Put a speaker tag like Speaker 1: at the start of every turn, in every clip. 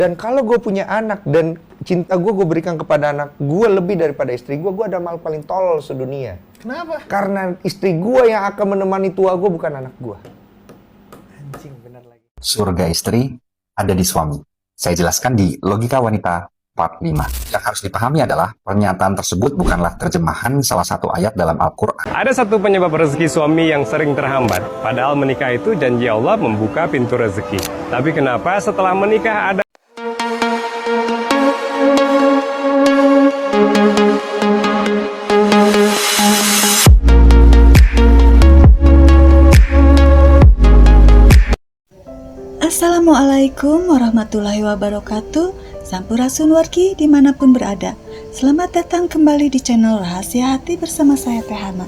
Speaker 1: Dan kalau gue punya anak dan cinta gue berikan kepada anak gue lebih daripada istri gue adalah paling tolol sedunia.
Speaker 2: Kenapa?
Speaker 1: Karena istri gue yang akan menemani tua gue, bukan anak gue.
Speaker 2: Anjing, bener lagi.
Speaker 3: Surga istri ada di suami. Saya jelaskan di Logika Wanita part 5. Yang harus dipahami adalah pernyataan tersebut bukanlah terjemahan salah satu ayat dalam Al-Quran.
Speaker 4: Ada satu penyebab rezeki suami yang sering terhambat. Padahal menikah itu janji Allah membuka pintu rezeki. Tapi kenapa setelah menikah ada
Speaker 5: Assalamualaikum warahmatullahi wabarakatuh. Sampurasun wargi dimanapun berada. Selamat datang kembali di channel Rahasia Hati bersama saya Teh Hana.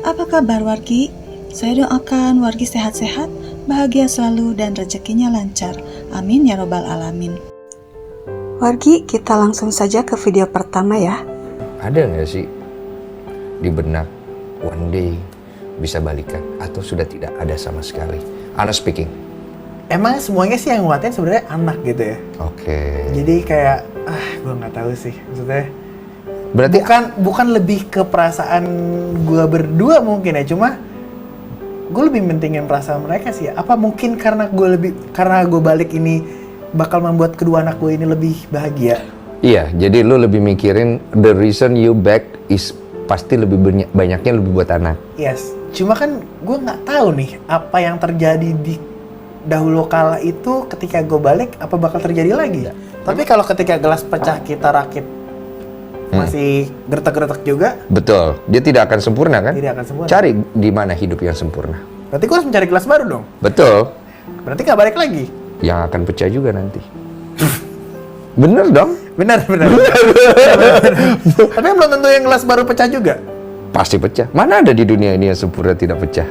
Speaker 5: Apa kabar wargi? Saya doakan wargi sehat-sehat, bahagia selalu dan rezekinya lancar. Amin ya robbal alamin. Wargi, kita langsung saja ke video pertama ya.
Speaker 1: Ada nggak sih di benak one day bisa balikan atau sudah tidak ada sama sekali? Ana speaking.
Speaker 2: Emang semuanya sih yang nguatin sebenarnya anak gitu ya.
Speaker 1: Oke.
Speaker 2: Jadi kayak gue nggak tahu sih, maksudnya
Speaker 1: Berarti
Speaker 2: bukan lebih ke perasaan gue berdua mungkin ya, cuma gue lebih mentingin perasaan mereka sih. Apa mungkin karena gue balik ini bakal membuat kedua anak gue ini lebih bahagia?
Speaker 1: iya, jadi lu lebih mikirin the reason you back is pasti lebih banyaknya lebih buat anak.
Speaker 2: Yes, cuma kan gue nggak tahu nih apa yang terjadi di dahulu kala itu ketika gue balik apa bakal terjadi lagi. Tapi kalau ketika gelas pecah kita rakit masih gertak-gertak juga.
Speaker 1: Betul, dia tidak akan sempurna kan?
Speaker 2: Tidak akan sempurna.
Speaker 1: Cari di mana hidup yang sempurna.
Speaker 2: Berarti gue harus mencari gelas baru dong.
Speaker 1: Betul,
Speaker 2: Berarti nggak balik lagi.
Speaker 1: yang akan pecah juga nanti. Bener dong?
Speaker 2: Benar. Tapi belum tentu yang gelas baru pecah juga.
Speaker 1: Pasti pecah. Mana ada di dunia ini yang sempurna tidak pecah?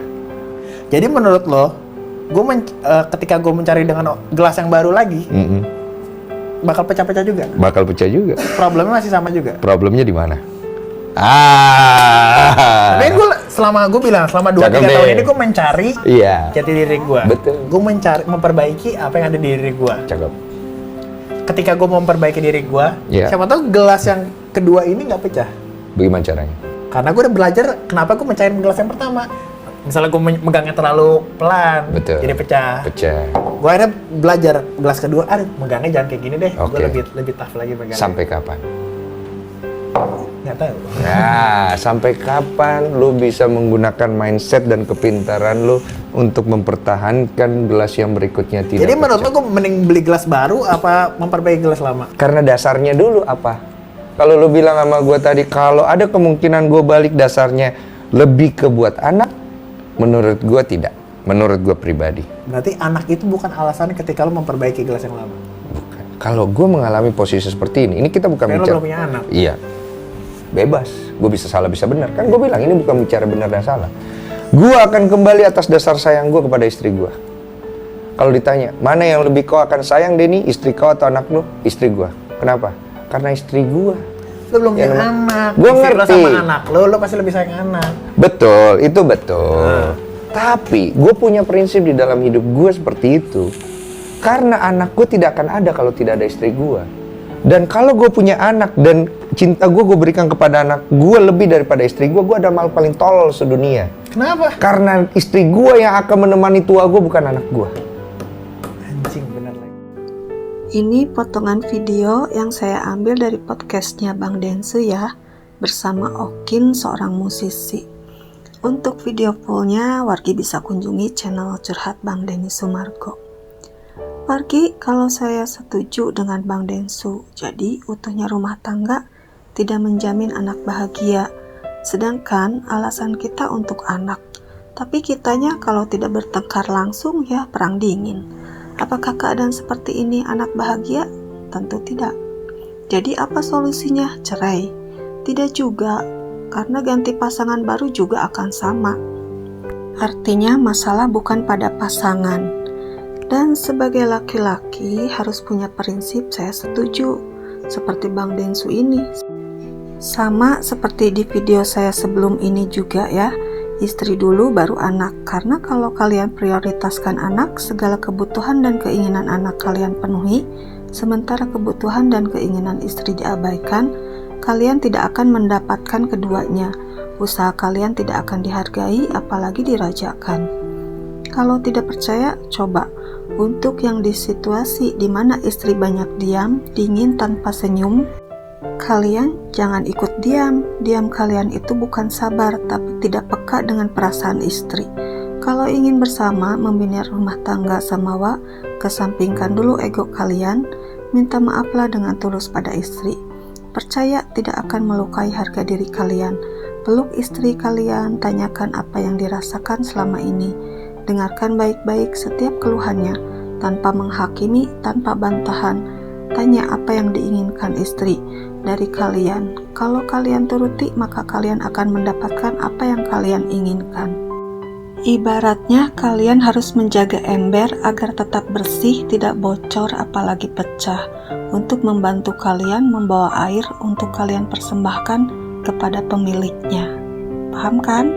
Speaker 2: Jadi menurut lo, ketika gue mencari dengan gelas yang baru lagi, bakal pecah-pecah juga.
Speaker 1: Bakal pecah juga.
Speaker 2: Problemnya masih sama juga.
Speaker 1: Problemnya di mana?
Speaker 2: Tapi selama 2-3 tahun ini gue mencari
Speaker 1: Iya.
Speaker 2: jati diri gue.
Speaker 1: Betul.
Speaker 2: Gue memperbaiki apa yang ada di diri gue.
Speaker 1: Cakep.
Speaker 2: Ketika gue mau memperbaiki diri gue,
Speaker 1: Iya.
Speaker 2: siapa tahu gelas yang kedua ini nggak pecah.
Speaker 1: Bagaimana caranya?
Speaker 2: Karena gue udah belajar kenapa gue mecahin gelas yang pertama. Misalnya gue megangnya terlalu pelan,
Speaker 1: Betul.
Speaker 2: jadi pecah.
Speaker 1: Pecah.
Speaker 2: Gue akhirnya belajar gelas kedua, megangnya jangan kayak gini deh.
Speaker 1: Oke.
Speaker 2: Gue lebih tough lagi megangnya.
Speaker 1: Sampai kapan?
Speaker 2: Nggak tahu.
Speaker 1: Nah, sampai kapan lu bisa menggunakan mindset dan kepintaran lu untuk mempertahankan gelas yang berikutnya tidak
Speaker 2: Jadi menurut
Speaker 1: pecah?
Speaker 2: lo gue mending beli gelas baru apa memperbaiki gelas lama?
Speaker 1: Karena dasarnya dulu apa? Kalau lu bilang sama gue tadi, kalau ada kemungkinan gue balik dasarnya lebih ke buat anak, menurut gue tidak. Menurut gue pribadi.
Speaker 2: Berarti anak itu bukan alasan ketika lo memperbaiki gelas yang lama.
Speaker 1: Bukan. Kalau gue mengalami posisi seperti ini kita bukan
Speaker 2: Karena lo
Speaker 1: bicara.
Speaker 2: belum punya anak.
Speaker 1: Iya. Bebas. Gue bisa salah, bisa benar. Kan gue bilang ini bukan bicara benar dan salah. Gue akan kembali atas dasar sayang gue kepada istri gue. Kalau ditanya, mana yang lebih kau akan sayang, Denny? Istri kau atau anak lu? Istri gue. Kenapa? Karena istri gue.
Speaker 2: Lo belum punya
Speaker 1: Ya,
Speaker 2: anak.
Speaker 1: Gue
Speaker 2: Istri lo
Speaker 1: ngerti.
Speaker 2: sama anak lo pasti lebih sayang anak.
Speaker 1: Betul, itu betul. Tapi gue punya prinsip di dalam hidup gue seperti itu. Karena anak gue tidak akan ada kalau tidak ada istri gue. Dan kalau gue punya anak dan cinta gue berikan kepada anak gue lebih daripada istri gue adalah paling tolol sedunia.
Speaker 2: Kenapa?
Speaker 1: Karena istri gue yang akan menemani tua gue, bukan anak gue.
Speaker 2: Anjing, bener lagi.
Speaker 5: Ini potongan video yang saya ambil dari podcastnya Bang Densu ya, bersama Okin, seorang musisi. Untuk video fullnya, wargi bisa kunjungi channel Curhat Bang Denny Sumargo. Wargi, kalau saya setuju dengan Bang Densu, jadi utuhnya rumah tangga tidak menjamin anak bahagia. Sedangkan alasan kita untuk anak, tapi kitanya kalau tidak bertengkar langsung ya perang dingin. Apakah keadaan seperti ini anak bahagia? Tentu tidak. Jadi apa solusinya? Cerai? Tidak juga, karena ganti pasangan baru juga akan sama. Artinya masalah bukan pada pasangan. Dan sebagai laki-laki harus punya prinsip saya setuju, seperti Bang Densu ini. Sama seperti di video saya sebelum ini juga ya, Istri dulu baru anak, karena kalau kalian prioritaskan anak, segala kebutuhan dan keinginan anak kalian penuhi, sementara kebutuhan dan keinginan istri diabaikan, kalian tidak akan mendapatkan keduanya. Usaha kalian tidak akan dihargai, apalagi dirajakan. Kalau tidak percaya, coba. Untuk yang di situasi di mana istri banyak diam, dingin tanpa senyum, kalian jangan ikut diam. Diam kalian itu bukan sabar, tapi tidak peka dengan perasaan istri. Kalau ingin bersama membina rumah tangga samawa, kesampingkan dulu ego kalian, minta maaflah dengan tulus pada istri. Percaya tidak akan melukai harga diri kalian. Peluk istri kalian, tanyakan apa yang dirasakan selama ini. Dengarkan baik-baik setiap keluhannya, tanpa menghakimi, tanpa bantahan. Tanya apa yang diinginkan istri dari kalian. Kalau kalian turuti, maka kalian akan mendapatkan apa yang kalian inginkan. Ibaratnya kalian harus menjaga ember agar tetap bersih, tidak bocor, apalagi pecah. Untuk membantu kalian membawa air untuk kalian persembahkan kepada pemiliknya. Paham kan?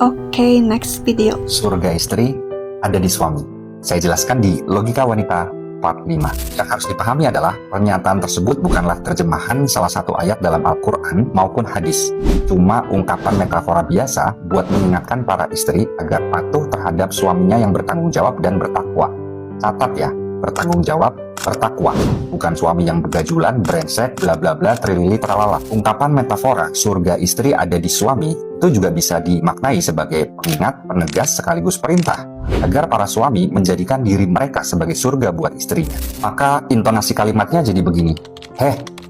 Speaker 5: Oke, next video.
Speaker 3: Surga istri ada di suami. Saya jelaskan di Logika Wanita part 5. Yang harus dipahami adalah pernyataan tersebut bukanlah terjemahan salah satu ayat dalam Al-Quran maupun hadis. Cuma ungkapan metafora biasa buat mengingatkan para istri agar patuh terhadap suaminya yang bertanggung jawab dan bertakwa. Catat ya, bertanggung jawab, bertakwa. Bukan suami yang begajulan, brengsek, bla bla bla, trilili tralala. Ungkapan metafora surga istri ada di suami itu juga bisa dimaknai sebagai pengingat, penegas sekaligus perintah agar para suami menjadikan diri mereka sebagai surga buat istrinya. Maka intonasi kalimatnya jadi begini.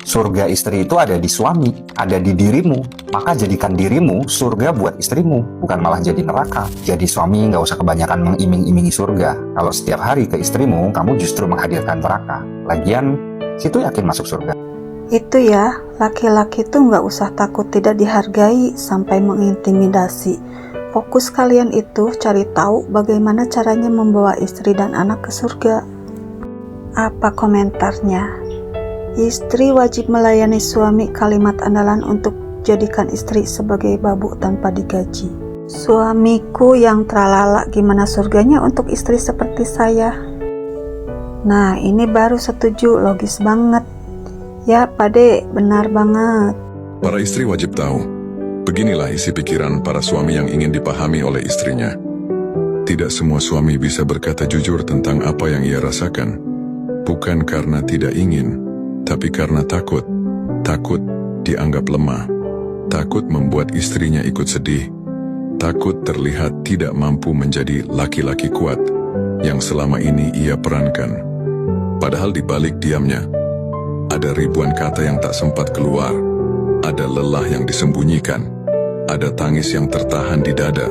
Speaker 3: Surga istri itu ada di suami, ada di dirimu. Maka jadikan dirimu surga buat istrimu, bukan malah jadi neraka. Jadi suami nggak usah kebanyakan mengiming-imingi surga. Kalau setiap hari ke istrimu, kamu justru menghadirkan neraka. Lagian, situ yakin masuk surga.
Speaker 5: Itu ya, laki-laki tuh nggak usah takut tidak dihargai sampai mengintimidasi. Fokus kalian itu cari tahu bagaimana caranya membawa istri dan anak ke surga. Apa komentarnya? Istri wajib melayani suami, kalimat andalan untuk jadikan istri sebagai babu tanpa digaji. Suamiku yang tralala, gimana surganya untuk istri seperti saya? Nah, ini baru setuju, logis banget. Ya, Pade, benar banget.
Speaker 6: Para istri wajib tahu, beginilah isi pikiran para suami yang ingin dipahami oleh istrinya. Tidak semua suami bisa berkata jujur tentang apa yang ia rasakan. Bukan karena tidak ingin, tapi karena takut. Takut dianggap lemah. Takut membuat istrinya ikut sedih. Takut terlihat tidak mampu menjadi laki-laki kuat yang selama ini ia perankan. Padahal di balik diamnya, ada ribuan kata yang tak sempat keluar. Ada lelah yang disembunyikan. Ada tangis yang tertahan di dada.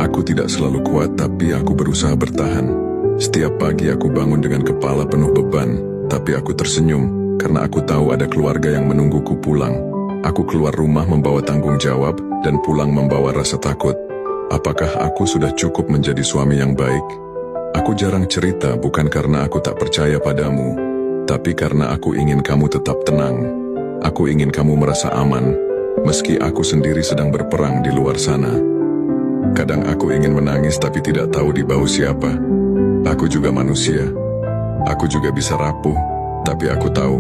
Speaker 6: Aku tidak selalu kuat, tapi aku berusaha bertahan. Setiap pagi aku bangun dengan kepala penuh beban, tapi aku tersenyum karena aku tahu ada keluarga yang menungguku pulang. Aku keluar rumah membawa tanggung jawab dan pulang membawa rasa takut. Apakah aku sudah cukup menjadi suami yang baik? Aku jarang cerita bukan karena aku tak percaya padamu, tapi karena aku ingin kamu tetap tenang. Aku ingin kamu merasa aman, meski aku sendiri sedang berperang di luar sana. Kadang aku ingin menangis tapi tidak tahu di bahu siapa. Aku juga manusia. Aku juga bisa rapuh, tapi aku tahu,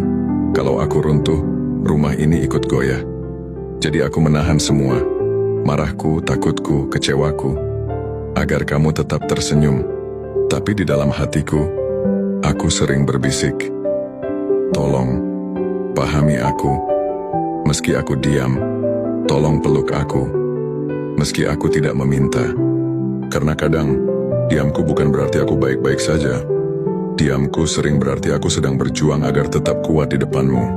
Speaker 6: kalau aku runtuh, rumah ini ikut goyah. Jadi aku menahan semua, marahku, takutku, kecewaku, agar kamu tetap tersenyum. Tapi di dalam hatiku, aku sering berbisik, tolong, pahami aku. Meski aku diam, tolong peluk aku. Meski aku tidak meminta. Karena kadang, diamku bukan berarti aku baik-baik saja. Diamku sering berarti aku sedang berjuang agar tetap kuat di depanmu.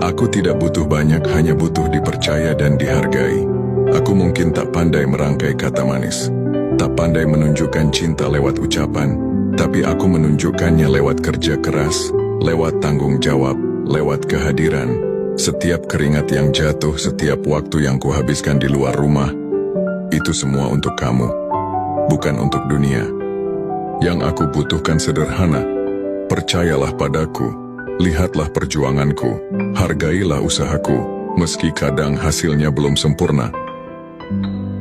Speaker 6: Aku tidak butuh banyak, hanya butuh dipercaya dan dihargai. Aku mungkin tak pandai merangkai kata manis, tak pandai menunjukkan cinta lewat ucapan, tapi aku menunjukkannya lewat kerja keras, lewat tanggung jawab, lewat kehadiran. Setiap keringat yang jatuh, setiap waktu yang kuhabiskan di luar rumah, itu semua untuk kamu, bukan untuk dunia. Yang aku butuhkan sederhana, percayalah padaku, lihatlah perjuanganku, hargailah usahaku, meski kadang hasilnya belum sempurna.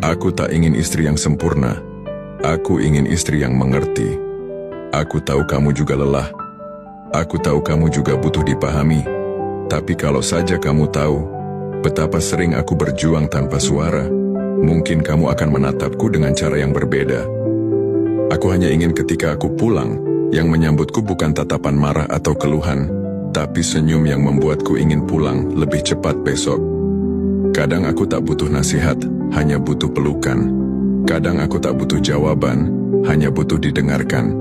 Speaker 6: Aku tak ingin istri yang sempurna. Aku ingin istri yang mengerti. Aku tahu kamu juga lelah. Aku tahu kamu juga butuh dipahami. Tapi kalau saja kamu tahu betapa sering aku berjuang tanpa suara, mungkin kamu akan menatapku dengan cara yang berbeda. Aku hanya ingin ketika aku pulang, yang menyambutku bukan tatapan marah atau keluhan, tapi senyum yang membuatku ingin pulang lebih cepat besok. Kadang aku tak butuh nasihat, hanya butuh pelukan. Kadang aku tak butuh jawaban, hanya butuh didengarkan.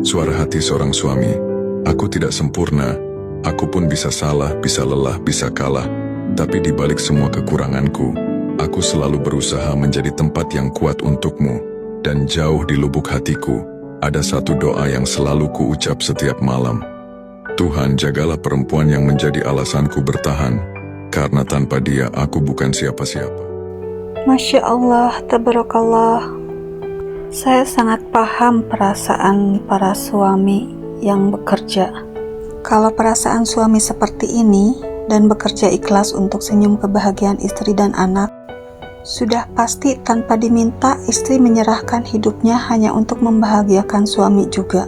Speaker 6: Suara hati seorang suami, aku tidak sempurna, aku pun bisa salah, bisa lelah, bisa kalah. Tapi di balik semua kekuranganku, aku selalu berusaha menjadi tempat yang kuat untukmu. Dan jauh di lubuk hatiku, ada satu doa yang selalu kuucap setiap malam. Tuhan, jagalah perempuan yang menjadi alasanku bertahan, karena tanpa dia aku bukan siapa-siapa.
Speaker 5: Masya Allah, tabarakallah. Saya sangat paham perasaan para suami yang bekerja. Kalau perasaan suami seperti ini dan bekerja ikhlas untuk senyum kebahagiaan istri dan anak, sudah pasti tanpa diminta istri menyerahkan hidupnya hanya untuk membahagiakan suami juga.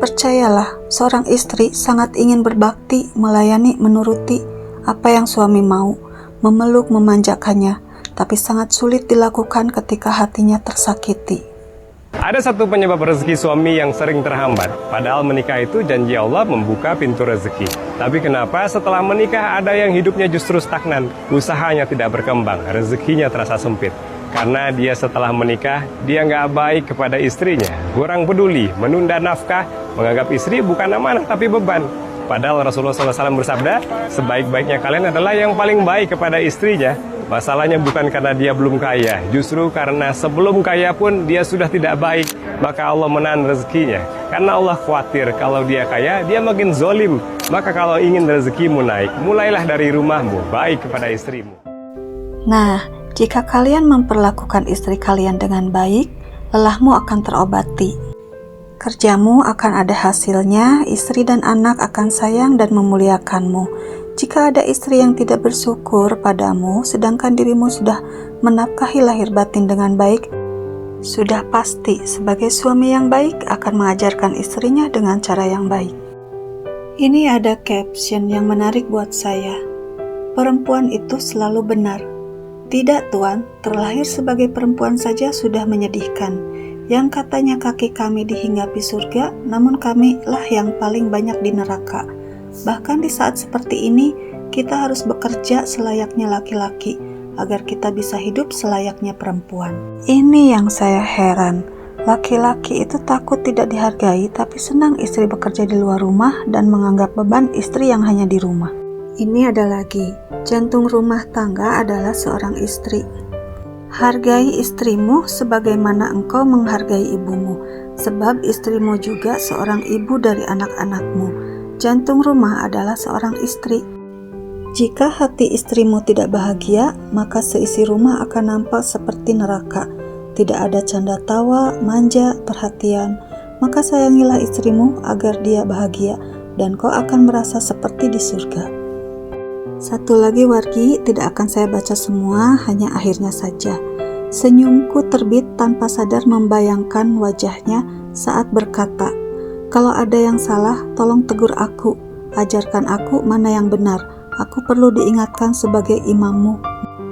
Speaker 5: Percayalah, seorang istri sangat ingin berbakti, melayani, menuruti apa yang suami mau, memeluk, memanjakannya, tapi sangat sulit dilakukan ketika hatinya tersakiti.
Speaker 4: Ada satu penyebab rezeki suami yang sering terhambat, padahal menikah itu janji Allah membuka pintu rezeki. Tapi kenapa setelah menikah ada yang hidupnya justru stagnan, usahanya tidak berkembang, rezekinya terasa sempit? Karena dia setelah menikah, dia nggak baik kepada istrinya, kurang peduli, menunda nafkah, menganggap istri bukan amanah tapi beban. Padahal Rasulullah SAW bersabda, sebaik-baiknya kalian adalah yang paling baik kepada istrinya. Masalahnya bukan karena dia belum kaya, justru karena sebelum kaya pun dia sudah tidak baik, maka Allah menahan rezekinya. Karena Allah khawatir kalau dia kaya, dia makin zolim. Maka kalau ingin rezekimu naik, mulailah dari rumahmu, baik kepada istrimu.
Speaker 5: Nah, jika kalian memperlakukan istri kalian dengan baik, lelahmu akan terobati. Kerjamu akan ada hasilnya, istri dan anak akan sayang dan memuliakanmu. Jika ada istri yang tidak bersyukur padamu, sedangkan dirimu sudah menafkahi lahir batin dengan baik, sudah pasti sebagai suami yang baik akan mengajarkan istrinya dengan cara yang baik. Ini ada caption yang menarik buat saya. Perempuan itu selalu benar. Tidak tuan, terlahir sebagai perempuan saja sudah menyedihkan. Yang katanya kaki kami dihinggapi surga, namun kami lah yang paling banyak di neraka. Bahkan di saat seperti ini, kita harus bekerja selayaknya laki-laki, agar kita bisa hidup selayaknya perempuan. Ini yang saya heran. Laki-laki itu takut tidak dihargai, tapi senang istri bekerja di luar rumah dan menganggap beban istri yang hanya di rumah. Ini ada lagi, jantung rumah tangga adalah seorang istri. Hargai istrimu sebagaimana engkau menghargai ibumu, sebab istrimu juga seorang ibu dari anak-anakmu. Jantung rumah adalah seorang istri. Jika hati istrimu tidak bahagia, maka seisi rumah akan nampak seperti neraka. Tidak ada canda tawa, manja, perhatian. Maka sayangilah istrimu agar dia bahagia, dan kau akan merasa seperti di surga. Satu lagi wargi, tidak akan saya baca semua, hanya akhirnya saja. Senyumku terbit tanpa sadar membayangkan wajahnya saat berkata, "Kalau ada yang salah, tolong tegur aku. Ajarkan aku mana yang benar. Aku perlu diingatkan sebagai imammu."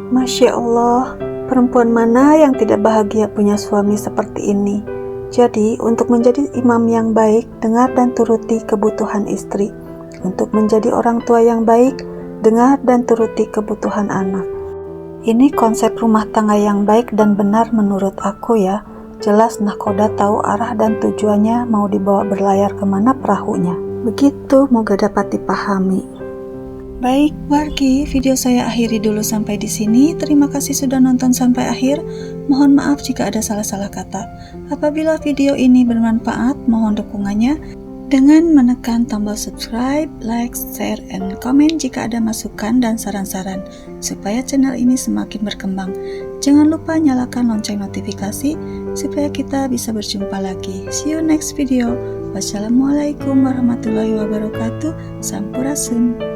Speaker 5: Masya Allah, perempuan mana yang tidak bahagia punya suami seperti ini? Jadi, untuk menjadi imam yang baik, dengar dan turuti kebutuhan istri. Untuk menjadi orang tua yang baik, dengar dan turuti kebutuhan anak. Ini konsep rumah tangga yang baik dan benar menurut aku ya. Jelas nahkoda tahu arah dan tujuannya mau dibawa berlayar kemana perahunya. Begitu, moga dapat dipahami. Baik, wargi, video saya akhiri dulu sampai di sini. Terima kasih sudah nonton sampai akhir. Mohon maaf jika ada salah-salah kata. Apabila video ini bermanfaat, mohon dukungannya dengan menekan tombol subscribe, like, share, and comment jika ada masukan dan saran-saran supaya channel ini semakin berkembang. Jangan lupa nyalakan lonceng notifikasi supaya kita bisa berjumpa lagi. See you next video. Wassalamualaikum warahmatullahi wabarakatuh. Sampurasun.